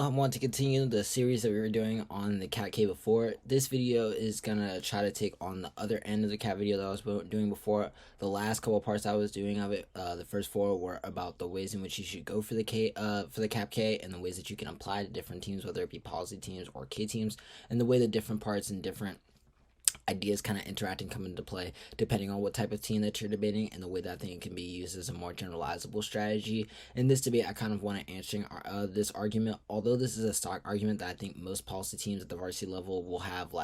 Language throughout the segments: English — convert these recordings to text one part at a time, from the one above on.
want to continue the series that we were doing on the cat cave before. This video is gonna try to take on the other end of the cat video that I was doing before. The last couple parts I was doing of it, the first four were about the ways in which you should go for the cap K, and the ways that you can apply to different teams, whether it be policy teams or K teams, and the way the different parts and different ideas kind of interact and come into play depending on what type of team that you're debating, and the way that I think it can be used as a more generalizable strategy. In this debate, I kind of want to answer this argument, although this is a stock argument that I think most policy teams at the varsity level will have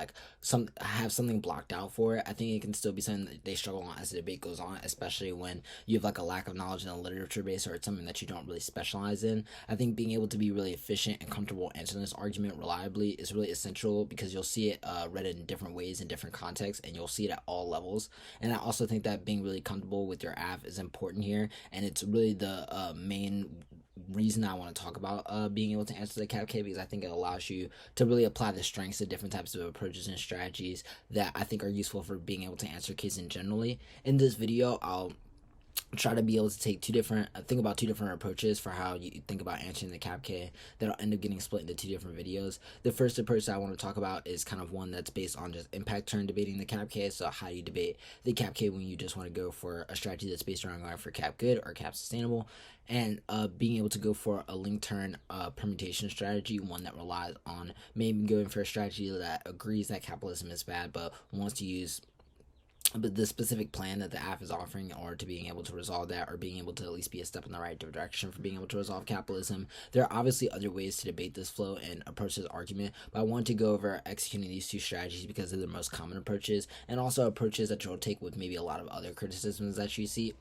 something blocked out for it. I think it can still be something that they struggle on as the debate goes on, especially when you have like a lack of knowledge in a literature base, or it's something that you don't really specialize in. I think being able to be really efficient and comfortable answering this argument reliably is really essential, because you'll see it read in different ways in different contexts, and you'll see it at all levels. And I also think that being really comfortable with your AF is important here, and it's really the main reason I want to talk about being able to answer the cap K, because I think it allows you to really apply the strengths to different types of approaches and strategies that I think are useful for being able to answer cases generally. In this video, I'll try to be able to think about two different approaches for how you think about answering the cap K that'll end up getting split into two different videos. The first approach that I want to talk about is kind of one that's based on just impact turn debating the cap K. So how you debate the cap K when you just want to go for a strategy that's based around going for cap good or cap sustainable, and being able to go for a link turn permutation strategy, one that relies on maybe going for a strategy that agrees that capitalism is bad but wants to use the specific plan that the AF is offering in order to being able to resolve that, or being able to at least be a step in the right direction for being able to resolve capitalism. There are obviously other ways to debate this flow and approach this argument, but I want to go over executing these two strategies because they're the most common approaches, and also approaches that you'll take with maybe a lot of other criticisms that you see,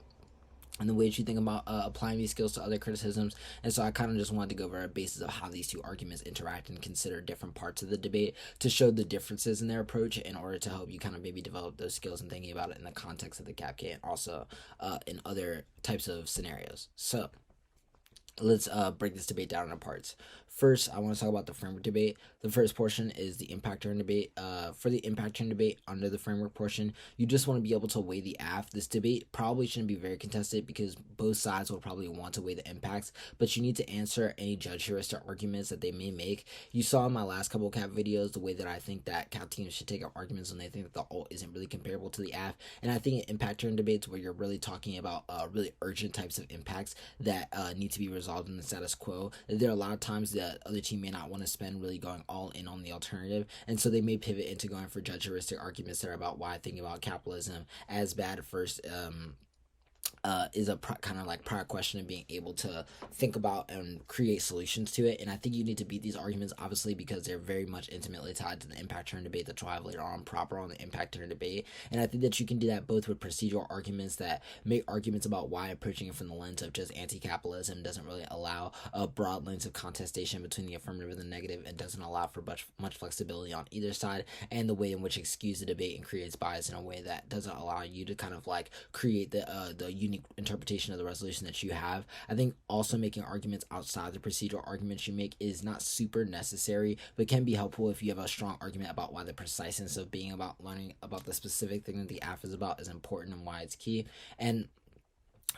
and the way that you think about applying these skills to other criticisms. And so I kind of just wanted to go over a basis of how these two arguments interact and consider different parts of the debate to show the differences in their approach, in order to help you kind of maybe develop those skills and thinking about it in the context of the cap K, and also in other types of scenarios. So let's break this debate down into parts. First, I want to talk about the framework debate. The first portion is the impact turn debate. For the impact turn debate, under the framework portion, you just want to be able to weigh the AF. This debate probably shouldn't be very contested, because both sides will probably want to weigh the impacts, but you need to answer any judge heuristic arguments that they may make. You saw in my last couple of cap videos the way that I think that cap teams should take up arguments when they think that the alt isn't really comparable to the AF, and I think in impact turn debates, where you're really talking about really urgent types of impacts that need to be resolved in the status quo, there are a lot of times that other team may not want to spend really going all in on the alternative, and so they may pivot into going for judge heuristic arguments that are about why thinking about capitalism as bad at first is a kind of like prior question, of being able to think about and create solutions to it. And I think you need to beat these arguments, obviously, because they're very much intimately tied to the impact turn debate that you'll have later on proper on the impact turn debate. And I think that you can do that both with procedural arguments that make arguments about why approaching it from the lens of just anti-capitalism doesn't really allow a broad lens of contestation between the affirmative and the negative, and doesn't allow for much flexibility on either side, and the way in which it skews the debate and creates bias in a way that doesn't allow you to kind of like create the unique interpretation of the resolution that you have. I think also making arguments outside the procedural arguments you make is not super necessary, but can be helpful if you have a strong argument about why the preciseness of being about learning about the specific thing that the AF is about is important, and why it's key. And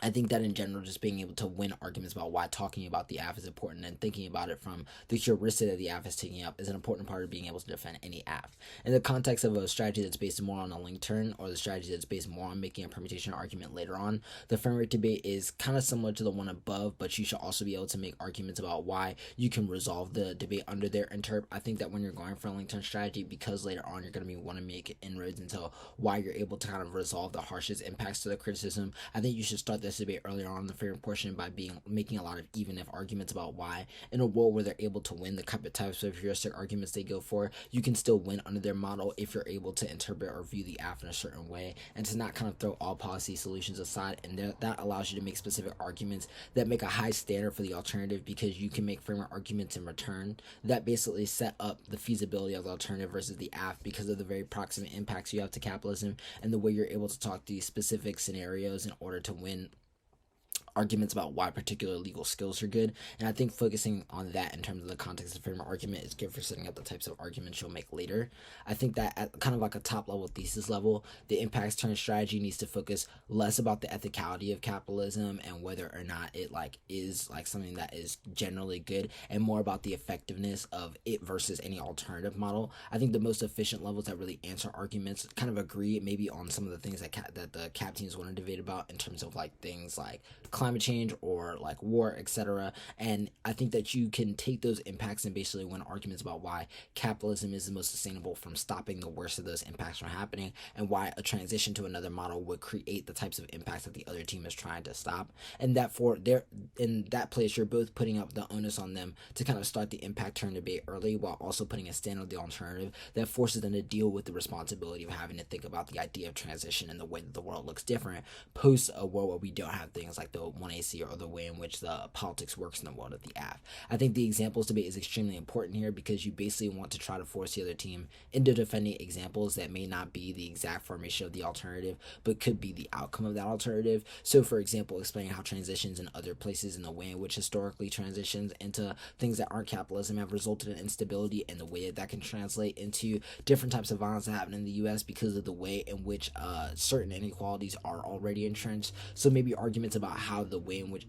I think that in general, just being able to win arguments about why talking about the AF is important, and thinking about it from the heuristic that the AF is taking up, is an important part of being able to defend any AF. In the context of a strategy that's based more on a link turn, or the strategy that's based more on making a permutation argument later on, the framework debate is kind of similar to the one above, but you should also be able to make arguments about why you can resolve the debate under their interp. I think that when you're going for a link turn strategy, because later on you're going to want to make inroads into why you're able to kind of resolve the harshest impacts to the criticism, I think you should start this debate earlier on in the framework portion by making a lot of even if arguments about why, in a world where they're able to win the types of heuristic arguments they go for, you can still win under their model if you're able to interpret or view the AF in a certain way, and to not kind of throw all policy solutions aside. And that allows you to make specific arguments that make a high standard for the alternative, because you can make framework arguments in return that basically set up the feasibility of the alternative versus the AF, because of the very proximate impacts you have to capitalism, and the way you're able to talk these specific scenarios in order to win arguments about why particular legal skills are good. And I think focusing on that in terms of the context of freedom of argument is good for setting up the types of arguments you'll make later. I think that at kind of like a top level thesis level, the impacts turn strategy needs to focus less about the ethicality of capitalism and whether or not it like is like something that is generally good, and more about the effectiveness of it versus any alternative model. I think the most efficient levels that really answer arguments kind of agree maybe on some of the things that the cap teams want to debate about in terms of like things like climate change or like war, etc. And I think that you can take those impacts and basically win arguments about why capitalism is the most sustainable from stopping the worst of those impacts from happening, and why a transition to another model would create the types of impacts that the other team is trying to stop. And that for there in that place, you're both putting up the onus on them to kind of start the impact turn debate early, while also putting a stand on the alternative that forces them to deal with the responsibility of having to think about the idea of transition and the way that the world looks different post a world where we don't have things like the 1AC or the way in which the politics works in the world of the AF. I think the examples debate is extremely important here because you basically want to try to force the other team into defending examples that may not be the exact formation of the alternative, but could be the outcome of that alternative. So, for example, explaining how transitions in other places and the way in which historically transitions into things that aren't capitalism have resulted in instability, and the way that can translate into different types of violence that happen in the U.S. because of the way in which certain inequalities are already entrenched. So maybe arguments about how the way in which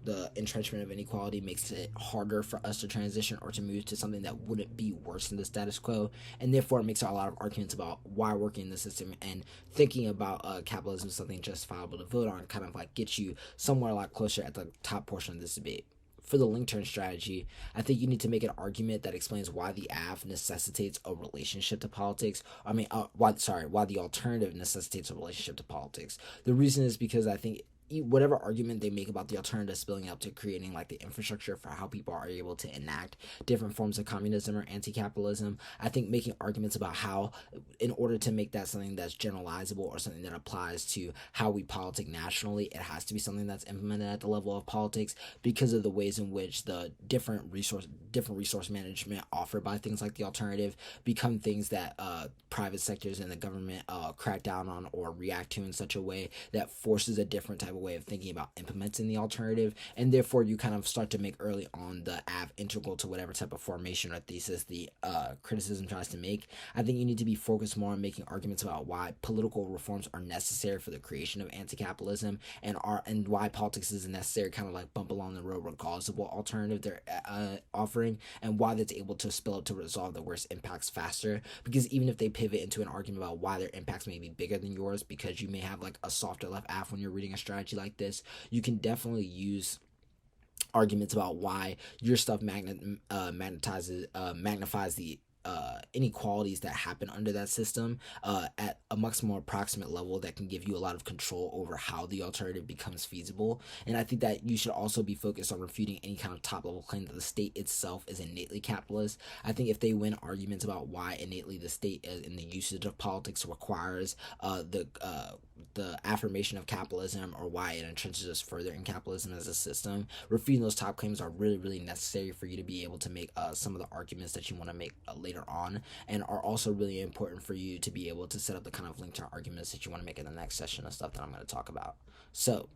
the entrenchment of inequality makes it harder for us to transition or to move to something that wouldn't be worse than the status quo, and therefore it makes a lot of arguments about why working in the system and thinking about capitalism as something justifiable to vote on kind of like gets you somewhere a lot closer at the top portion of this debate. For the link turn strategy, I think you need to make an argument that explains why the AF necessitates a relationship to politics. Why the alternative necessitates a relationship to politics. The reason is because I think whatever argument they make about the alternative spilling up to creating like the infrastructure for how people are able to enact different forms of communism or anti-capitalism, I think making arguments about how, in order to make that something that's generalizable or something that applies to how we politic nationally, it has to be something that's implemented at the level of politics, because of the ways in which the different resource management offered by things like the alternative become things that private sectors and the government crack down on or react to in such a way that forces a different type of way of thinking about implementing the alternative, and therefore you kind of start to make early on the AV integral to whatever type of formation or thesis the criticism tries to make. I think you need to be focused more on making arguments about why political reforms are necessary for the creation of anti-capitalism, and why politics is a necessary kind of like bump along the road regardless of what alternative they're offering, and why that's able to spill up to resolve the worst impacts faster. Because even if they pivot into an argument about why their impacts may be bigger than yours because you may have like a softer left AF when you're reading a strategy like this, you can definitely use arguments about why your stuff magnifies the inequalities that happen under that system at a much more approximate level that can give you a lot of control over how the alternative becomes feasible. And I think that you should also be focused on refuting any kind of top level claim that the state itself is innately capitalist. I think if they win arguments about why innately the state in the usage of politics requires the affirmation of capitalism, or why it entrenches us further in capitalism as a system, refuting those top claims are really, really necessary for you to be able to make some of the arguments that you want to make later on, and are also really important for you to be able to set up the kind of link turn arguments that you want to make in the next session of stuff that I'm going to talk about. So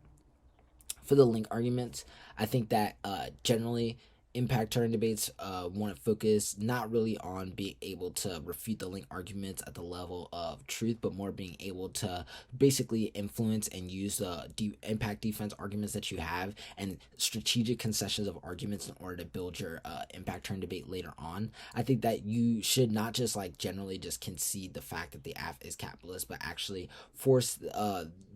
for the link arguments, I think that generally impact turn debates want to focus not really on being able to refute the link arguments at the level of truth, but more being able to basically influence and use the impact defense arguments that you have and strategic concessions of arguments in order to build your impact turn debate later on. I think that you should not just like generally just concede the fact that the AF is capitalist, but actually force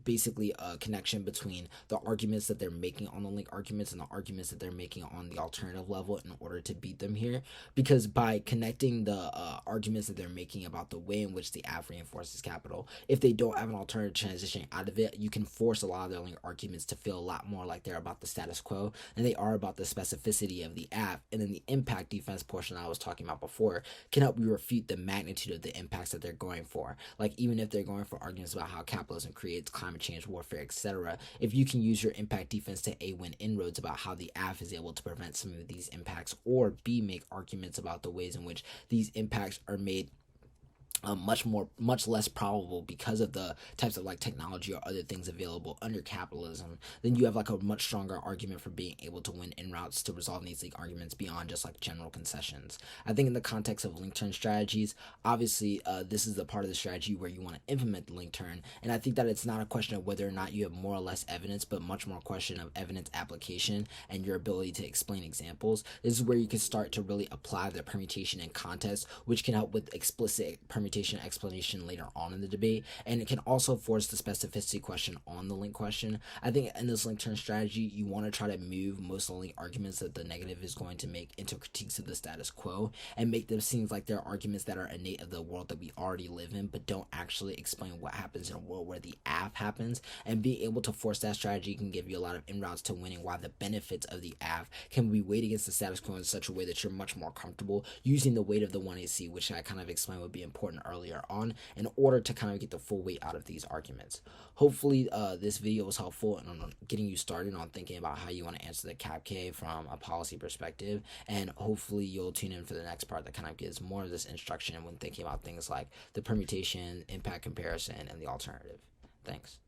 basically a connection between the arguments that they're making on the link arguments and the arguments that they're making on the alternative level in order to beat them here. Because by connecting the arguments that they're making about the way in which the AF reinforces capital, if they don't have an alternative transition out of it, you can force a lot of their link arguments to feel a lot more like they're about the status quo than they are about the specificity of the AF. And then the impact defense portion I was talking about before can help you refute the magnitude of the impacts that they're going for. Like, even if they're going for arguments about how capitalism creates climate change, warfare, etc., if you can use your impact defense to A, win inroads about how the AF is able to prevent some of these impacts, or B, make arguments about the ways in which these impacts are made much less probable because of the types of like technology or other things available under capitalism, then you have like a much stronger argument for being able to win in routes to resolve these like arguments beyond just like general concessions. I think in the context of link turn strategies, obviously this is the part of the strategy where you want to implement the link turn, and I think that it's not a question of whether or not you have more or less evidence, but much more a question of evidence application and your ability to explain examples. This is where you can start to really apply the permutation and contest, which can help with explicit permutation explanation later on in the debate, and it can also force the specificity question on the link question. I think in this link turn strategy, you want to try to move most of the link arguments that the negative is going to make into critiques of the status quo and make them seem like they're arguments that are innate of the world that we already live in, but don't actually explain what happens in a world where the app happens. And being able to force that strategy can give you a lot of inroads to winning, while the benefits of the app can be weighed against the status quo in such a way that you're much more comfortable using the weight of the 1AC, which I kind of explained would be important earlier on, in order to kind of get the full weight out of these arguments. Hopefully this video was helpful in getting you started on thinking about how you want to answer the CAPK from a policy perspective, and hopefully you'll tune in for the next part that kind of gives more of this instruction when thinking about things like the permutation, impact comparison, and the alternative. Thanks.